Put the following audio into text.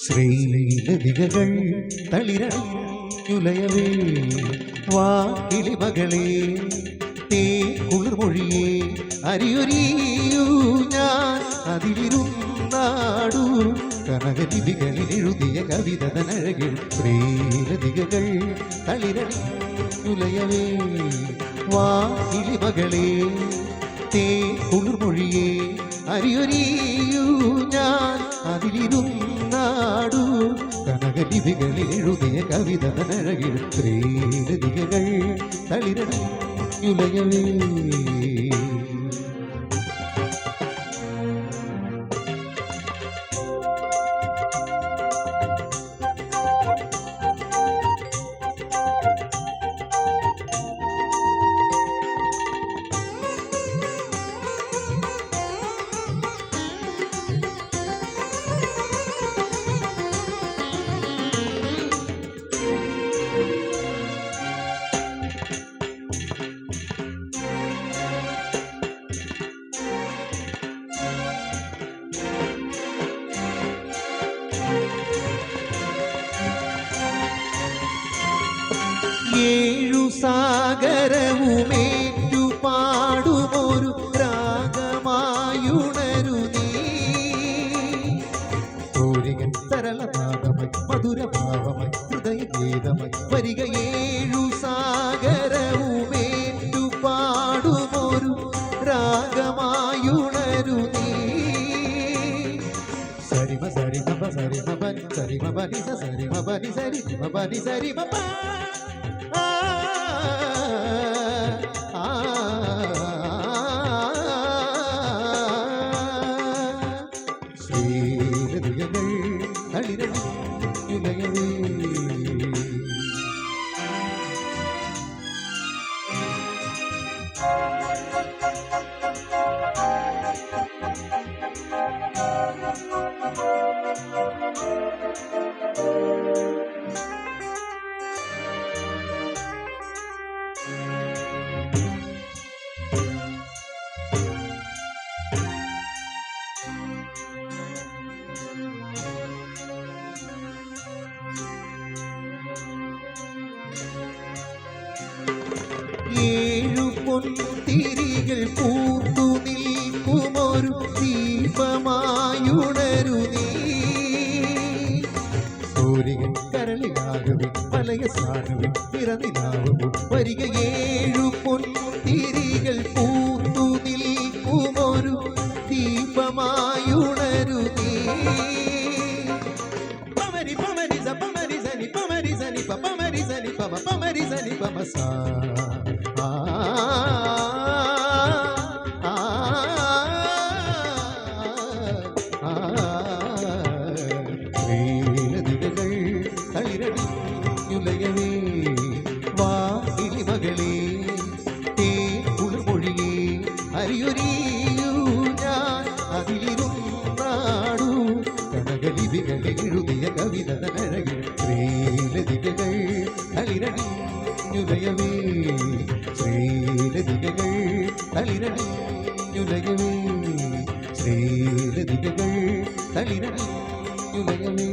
ശ്രീലതികകൾ തളിരണിയുലയവേ വാ കിളിമകളെ തേ കുളിർമൊഴിയേ അരിയൊരിയൂ ഞാൻ അതിലിരുന്നാടൂ കനകലിപികളിൽ എഴുതിയ കവിത തനഴകിൽ ശ്രീലതികകൾ തളിരണിയുലയവേ വാ കിളിമകളെ തേ കുളിർമൊഴിയേ അരിയൊരിയൂ ഞാൻ അതിലിരുന്നാടൂ കനകലിപികളിൽ എഴുതിയ കവിത തനഴകിൽ ശ്രീലതികകൾ തളിരണിയുലയവേ ഏഴു സാഗരവുമേറ്റു പാടുമൊരു രാഗമായുണരു നീ കോരികൻ സരളഭാവമായി മധുരഭാവമായി ഹൃദയഗീതമായി വരിക ഏഴു സാഗരവുമേറ്റു പാടുമൊരു രാഗമായുണരു നീ സരിമ സരി മപ സരി മപനി സരി മപനി സരി മപനി സരി മപനി സരി മപ ശ്രീലതികകൾ തളിരണിയുലയവേ ഏഴു പൊൻതിരികൾ പൂത്തു നിൽക്കുമൊരു ദീപമായുണരു നീ സൂര്യൻ കരളിലാകവേ മലയ സാനവേ നിറനിലാവൂ വരിക ഏഴു പൊൻതിരികൾ പൂത്തു നിൽക്കുമൊരു ദീപമായുണരു നീ പമരി പമരി സ പമരി സനി പമരി സനി പമരി സനി പമരി സനി പമസാ ശ്രീലതികകൾ തളിരണിയുലയവേ വാ കിളിമകളെ തേ കുളിർമൊഴിയേ അരിയൊരിയൂ ഞാൻ അതിലിരുന്നാടൂ കനകലിപികളിൽ എഴുതിയ കവിത തനഴകിൽ ശ്രീലതികകൾ തളിരണിയുലയവേ ശ്രീലതികകൾ തളിരണിയുലയവേ ശ്രീലതികകൾ തളിരണിയുലയവേ